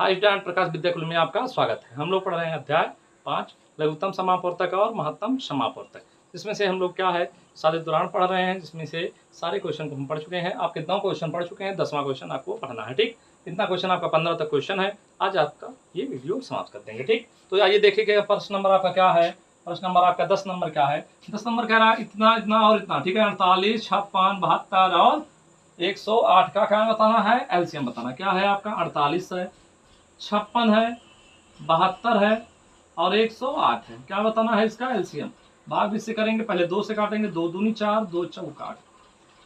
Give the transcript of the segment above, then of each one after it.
High student, प्रकाश विद्याकुल में आपका स्वागत है। हम लोग पढ़ रहे हैं अध्याय 5 लघुत्तम समापवर्तक और महत्तम समापवर्तक। इसमें से हम लोग क्या है सारे दौरान पढ़ रहे हैं, जिसमें से सारे क्वेश्चन को हम पढ़ चुके हैं। आप कितना क्वेश्चन पढ़ चुके हैं? 10वां क्वेश्चन आपको पढ़ना है। ठीक, इतना क्वेश्चन आपका 15 तक क्वेश्चन है। आज आपका ये वीडियो समाप्त कर देंगे। ठीक, तो आइए देखिए प्रश्न नंबर आपका क्या है। प्रश्न नंबर आपका 10 नंबर क्या है? 10 नंबर कह रहा है इतना इतना और इतना। ठीक है, 48, 56, 72 और 108 का क्या बताना है? एलसीएम बताना। क्या है आपका? 48 है, 56 है, 72 है और 108 है। क्या बताना है इसका एलसीएम? भाग भी से करेंगे। पहले 2 से काटेंगे, 2 दूनी 4, 2 चौक 8।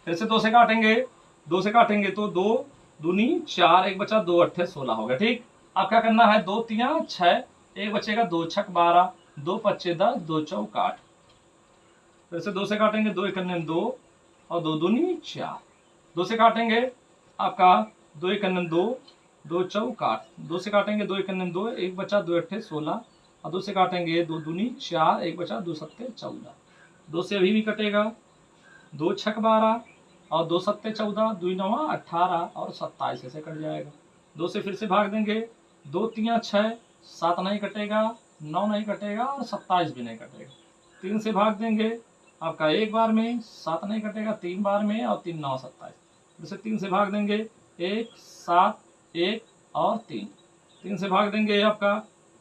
फिर से 2 से काटेंगे, 2 से काटेंगे तो 2 दूनी 4, एक बचा 2 अट्ठे 16 हो गया। ठीक, अब क्या करना है? 2 तिया 6, एक बचेगा 2 छक 12, 2 पच्चे 10, 2 चौक 8। फिर से 2 से काटेंगे, 2 एकन्ने 2 और 2 दूनी 4। 2 से काटेंगे आपका 2 एकन्ने 2, 2 चौक 8। 2 से काटेंगे 2 एकन्ने 2, एक बचा 2 अट्ठे 16 और 2 से काटेंगे 2 दूनी 4, एक बचा 2 सत्ते 14। 2 से अभी भी कटेगा 2 छक 12 और 2 सत्ते 14, 2 नवा 18 और 27 ऐसे कट जाएगा। 2 से फिर से भाग देंगे, 2 तिया 6, 7 नहीं कटेगा, 9 नहीं कटेगा और 27 भी नहीं कटेगा। 3 से भाग देंगे आपका एक बार में, 7 नहीं कटेगा 3 बार में और 3 9 27। फिर से 3 से भाग देंगे 1 7 1 और 3। 3 से भाग देंगे आपका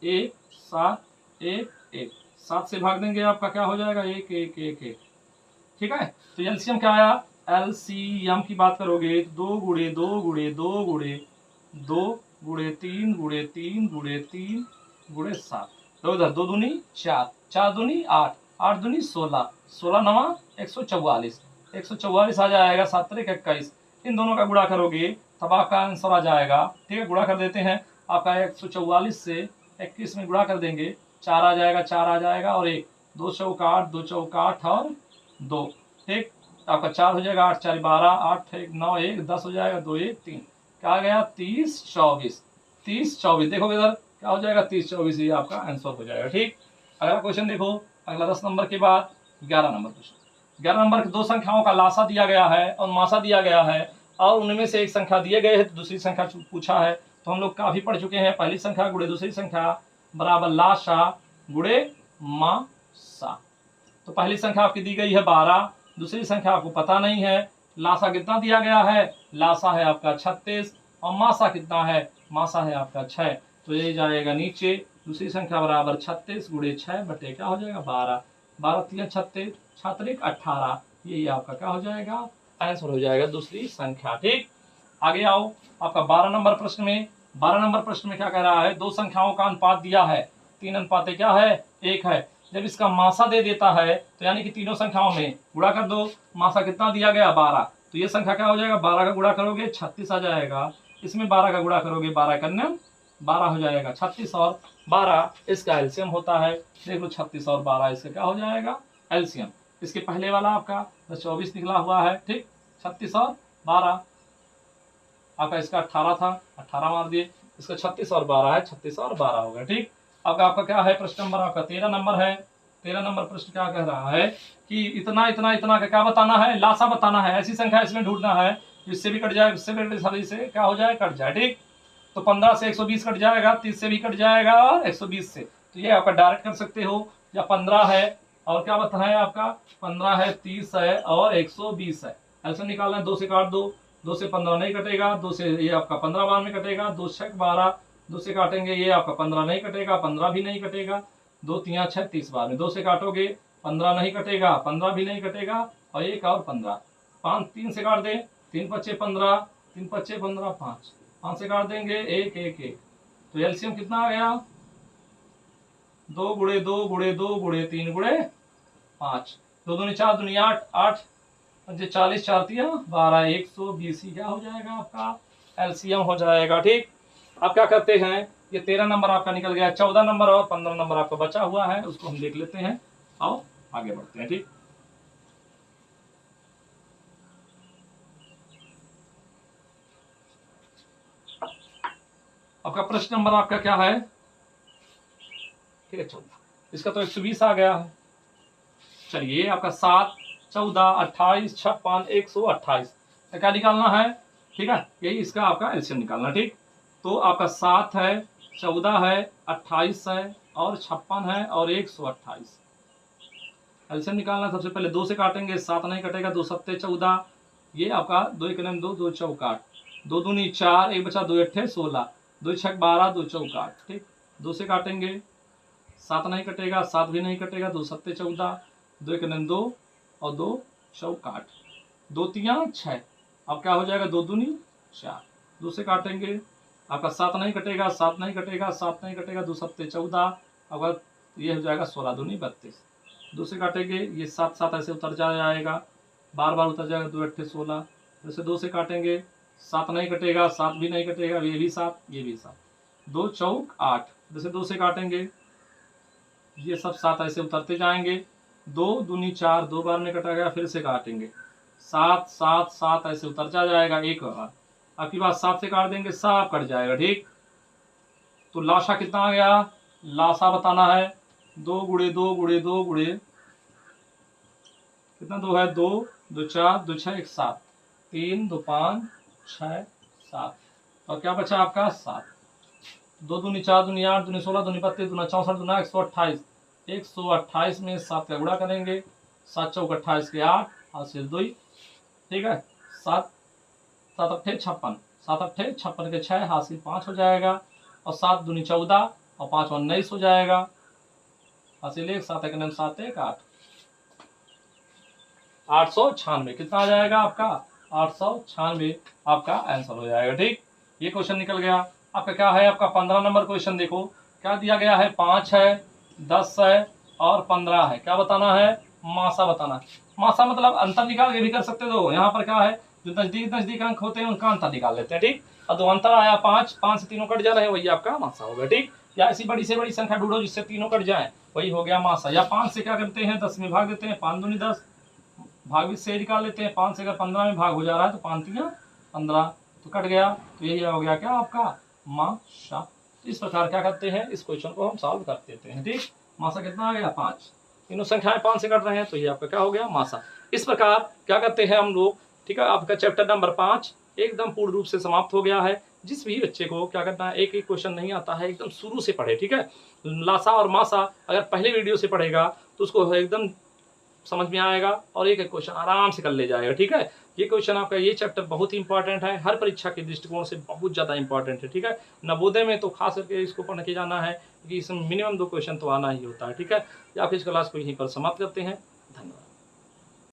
1 7 1 1। 7 से भाग देंगे आपका क्या हो जाएगा? 1 1 1 1। ठीक है, तो एलसीएम क्या आया? एलसीएम की बात करोगे 2 गुणे 2 गुणे 2 गुणे 2 गुणे 3 गुणे 3 गुणे 3 गुणे 7। तो इधर 2 दूनी 4, 4 दूनी 8, 8 दूनी 16, 16 नवा 144, 144 आ जाएगा। 7 त्रिक 21। इन दोनों का गुणा करोगे तब आपका आंसर आ जाएगा। ठीक है, गुणा कर देते हैं। आपका 144 से 21 में गुणा कर देंगे, 4 आ जाएगा, 4 आ जाएगा और 1, 2 चौक 8, 2 चौक 8 और 2। ठीक, आपका 4 हो जाएगा, 8 4 12, 8 1 9 1 10 हो जाएगा, 2 1 3। क्या आ गया? 30 24। 30 24 देखो इधर क्या हो जाएगा? 30 24 ये आपका आंसर हो जाएगा। ठीक, अगला क्वेश्चन देखो। अगला 10 नंबर के बाद 11 नंबर क्वेश्चन। 11 नंबर के दो संख्याओं का लासा दिया गया है और मासा दिया गया है और उनमें से एक संख्या दिए गए है तो दूसरी संख्या पूछा है। तो हम लोग काफी पढ़ चुके हैं। पहली संख्या गुणे दूसरी संख्या बराबर लासा गुणे मासा। तो पहली संख्या आपकी दी गई है 12, दूसरी संख्या आपको पता नहीं है। लासा कितना दिया गया है? लासा है आपका 36 और मासा कितना है? मासा है आपका 6। तो ये जाएगा नीचे। दूसरी संख्या बराबर 36 गुणे 6 बटे क्या हो जाएगा? 12। 12 तिया 36, 6 18। ये आपका क्या हो जाएगा? आंसर हो जाएगा दूसरी संख्या। ठीक, आगे आओ। आपका 12 नंबर प्रश्न में, 12 नंबर प्रश्न में क्या कह रहा है? दो संख्याओं का अनुपात दिया है, 3 अनुपात क्या है? 1 है। जब इसका मासा दे देता है तो यानी कि तीनों संख्याओं में गुणा कर दो। मासा कितना दिया गया? 12। तो ये संख्या क्या हो जाएगा? 12 का गुणा करोगे 36 आ जाएगा। इसमें 12 का गुणा करोगे 12 कन्या 12 हो जाएगा। 36 और 12 इसका एलसीएम होता है। देख लो 36 और 12 इसका क्या हो जाएगा? एलसीएम। इसके पहले वाला आपका 24 निकला हुआ है। ठीक, 36 और 12 आपका इसका 18 था, 18 मार दिए। इसका 36 और 12 है, 36 और 12 हो गया। ठीक, अब आपका क्या है? प्रश्न नंबर आपका 13 नंबर है। 13 नंबर प्रश्न क्या कह रहा है कि इतना इतना इतना का क्या बताना है? लासा बताना है। ऐसी संख्या इसमें ढूंढना है इससे भी कट जाए, इससे भी कट जाए, से क्या हो जाए? कट जाए। ठीक, तो 15 से 120 कट जाएगा, 30 से भी कट जाएगा और 120 से। तो ये आपका डायरेक्ट कर सकते हो। या 15 है और क्या बताना है आपका? 15 है, 30 है और 120 है। ऐसे निकालना है। 2 से काट दो, 2 से 15 नहीं कटेगा, 2 से ये आपका 15 बार में कटेगा, 2 छक 12, 2 से काटेंगे ये आपका 15 नहीं कटेगा, 15 भी नहीं कटेगा, 2 तिया 6 30 बार में 2 से काटोगे 15 नहीं कटेगा, 15 भी नहीं कटेगा और 1 और 15। 5 3 से काट दें, 3 पच्चे 15, 3 पच्चे 15, 5 से काट देंगे 1 1 1। तो एलसीएम कितना आ गया? 2 गुणे 2 गुणे 2 गुणे 3 गुणे 5। 2 दूनी 4 दूनी 8, 8 40 4 तिया 12, 120 ही क्या हो जाएगा? आपका एलसीएम हो जाएगा। ठीक, अब क्या करते हैं? ये 13 नंबर आपका निकल गया। 14 नंबर और 15 नंबर आपका बचा हुआ है, उसको हम देख लेते हैं और आगे बढ़ते हैं। ठीक, आपका प्रश्न नंबर आपका क्या है? ठीक है, 14। इसका तो 120 आ गया है। चलिए, आपका 7 14 28 56 128 क्या निकालना है? ठीक है, यही इसका आपका एलसीएम निकालना। ठीक, तो आपका 7 है, 14 है, 28 है और 56 है और 128। एलसीएम निकालना। सबसे पहले 2 से काटेंगे, 7 नहीं कटेगा, 2 सत्ते 14, ये आपका 2 एक 2, 2 चौक 8, 2 दूनी 4, एक बचा 2 अट्ठे 16, 2 छक 12, 2 चौक 8। ठीक, 2 से काटेंगे, 7 नहीं कटेगा, 7 भी नहीं कटेगा, 2 सत्ते 14, 2 एक 2 और 2 चौक 8, 2 तियां 6। अब क्या हो जाएगा, 2 दूनी 4, 2 से काटेंगे, आपका 7 नहीं कटेगा, 7 नहीं कटेगा, 7 नहीं कटेगा, 2 सत्ते 14, अगर ये हो जाएगा 16 दूनी 32। 2 से काटेंगे, ये 7 7 ऐसे उतर जाएगा, बार बार उतर जाएगा, 2 अट्ठे 16। जैसे 2 से काटेंगे, 7 नहीं कटेगा, 7 भी नहीं कटेगा, ये भी 7, ये भी 7, 2 चौक 8। जैसे 2 से काटेंगे, ये सब 7 ऐसे उतरते जाएंगे, 2 दूनी 4, 2 बार में कटा गया, फिर से काटेंगे, 7 7 7 ऐसे उतर जाएगा एक बार। आपकी बात 7 से काट देंगे, सब कट जाएगा। ठीक, तो लाशा कितना आ गया, लाशा बताना है, 2 गुणे 2 गुणे 2 गुणे कितना, 2 है, 2 2 4 2 6 1 7, 3 2 5 6 7 और क्या बचा आपका 7, 2 दूनी 4 दूनी 8 दूनी 16 दूनी 32 दूना 64 दूना 128, 128 में 7 का गुणा करेंगे, 7 चौक 28 के 8 हासिल 2। ठीक है, 7 7 अट्ठे 56, 7 अट्ठे 56 के 6 हासिल 5 हो जाएगा, और 7 दूनी 14 और 5 19 हो जाएगा, हासिल 1, 7 1 7 1 8, 896। कितना आ जाएगा आपका, 896 आपका आंसर हो जाएगा। ठीक, ये क्वेश्चन निकल गया। आपका क्या है, आपका 15 नंबर क्वेश्चन देखो क्या दिया गया है, 5 है, 10 है और 15 है। क्या बताना है, मासा बताना है। मासा मतलब अंतर निकाल के भी कर सकते हो। यहाँ पर क्या है, जो नजदीक नजदीक अंक होते हैं उनका अंतर निकाल लेते हैं। ठीक, और जो अंतर आया 5, 5 से तीनों कट जा रहे हैं, वही आपका मासा होगा। ठीक, या ऐसी बड़ी से बड़ी संख्या ढूंढो जिससे तीनों कट जाए, वही हो गया मासा। या 5 से क्या करते हैं, 10 में भाग देते हैं, 5 दूनी 10, भाग भी से निकाल लेते हैं, 5 से अगर 15 में भाग हो जा रहा है तो 5 तियां 15, तो कट गया, तो यही हो गया क्या आपका मासा। इस प्रकार क्या करते हैं, इस क्वेश्चन को हम सॉल्व कर देते हैं। ठीक, मासा कितना आ गया 5, तीनों संख्याएं 5 से कट रहे हैं, तो ये आपका क्या हो गया मासा। इस प्रकार क्या करते हैं हम लोग। ठीक है, आपका चैप्टर नंबर 5 एकदम पूर्ण रूप से समाप्त हो गया है। जिस भी बच्चे को क्या करना है, एक एक क्वेश्चन नहीं आता है, एकदम शुरू से पढ़े। ठीक है, लासा और मासा अगर पहले वीडियो से पढ़ेगा तो उसको एकदम समझ में आएगा और एक एक क्वेश्चन आराम से कर ले जाएगा। ठीक है, ये क्वेश्चन आपका, ये चैप्टर बहुत ही इंपॉर्टेंट है, हर परीक्षा के दृष्टिकोण से बहुत ज़्यादा इंपॉर्टेंट है। ठीक है, नवोदय में तो खास करके इसको पढ़ के जाना है, क्योंकि इसमें मिनिमम 2 क्वेश्चन तो आना ही होता है। ठीक है, आप इस क्लास को यहीं पर समाप्त करते हैं।